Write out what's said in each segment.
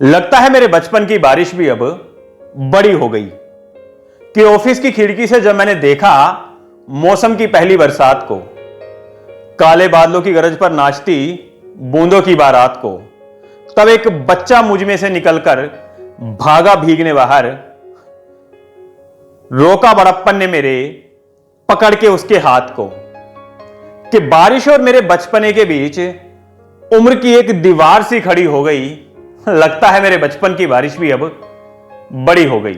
लगता है मेरे बचपन की बारिश भी अब बड़ी हो गई कि ऑफिस की खिड़की से जब मैंने देखा मौसम की पहली बरसात को, काले बादलों की गरज पर नाचती बूंदों की बारात को, तब एक बच्चा मुझ में से निकलकर भागा भीगने बाहर। रोका बड़प्पन ने मेरे पकड़ के उसके हाथ को कि बारिश और मेरे बचपने के बीच उम्र की एक दीवार सी खड़ी हो गई। लगता है मेरे बचपन की बारिश भी अब बड़ी हो गई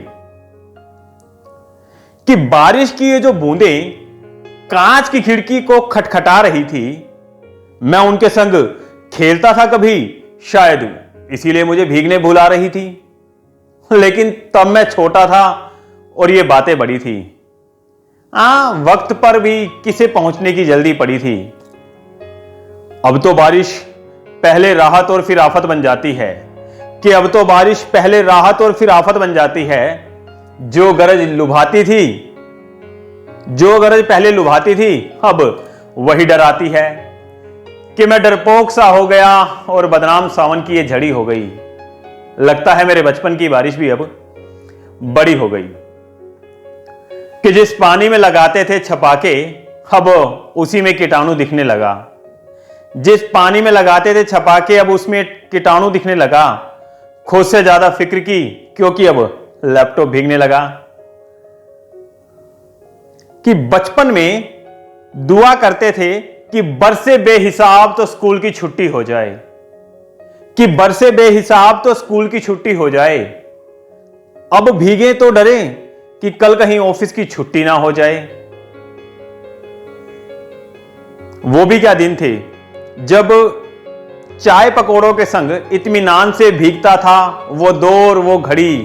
कि बारिश की ये जो बूंदें कांच की खिड़की को खटखटा रही थी, मैं उनके संग खेलता था कभी, शायद इसीलिए मुझे भीगने बुला रही थी। लेकिन तब मैं छोटा था और ये बातें बड़ी थी। वक्त पर भी किसे पहुंचने की जल्दी पड़ी थी। अब तो बारिश पहले राहत और फिर आफत बन जाती है कि अब तो बारिश पहले राहत और फिर आफत बन जाती है। जो गरज लुभाती थी, जो गरज पहले लुभाती थी, अब वही डराती है कि मैं डरपोक सा हो गया और बदनाम सावन की ये झड़ी हो गई। लगता है मेरे बचपन की बारिश भी अब बड़ी हो गई कि जिस पानी में लगाते थे छपाके, अब उसी में कीटाणु दिखने लगा। जिस पानी में लगाते थे छपाके, अब उसमें कीटाणु दिखने लगा। खुद से ज्यादा फिक्र की क्योंकि अब लैपटॉप भीगने लगा। कि बचपन में दुआ करते थे कि बरसे बेहिसाब तो स्कूल की छुट्टी हो जाए, कि बरसे बेहिसाब तो स्कूल की छुट्टी हो जाए। अब भीगे तो डरे कि कल कहीं ऑफिस की छुट्टी ना हो जाए। वो भी क्या दिन थे जब चाय पकौड़ों के संग इत्मीनान से भीगता था वो दौर, वो घड़ी।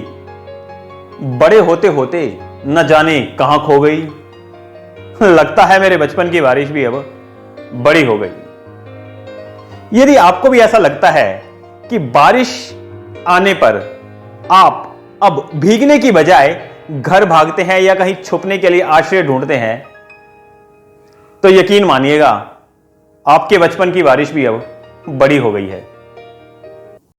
बड़े होते होते न जाने कहां खो गई। लगता है मेरे बचपन की बारिश भी अब बड़ी हो गई। यदि आपको भी ऐसा लगता है कि बारिश आने पर आप अब भीगने की बजाय घर भागते हैं या कहीं छुपने के लिए आश्रय ढूंढते हैं, तो यकीन मानिएगा आपके बचपन की बारिश भी अब बड़ी हो गई है।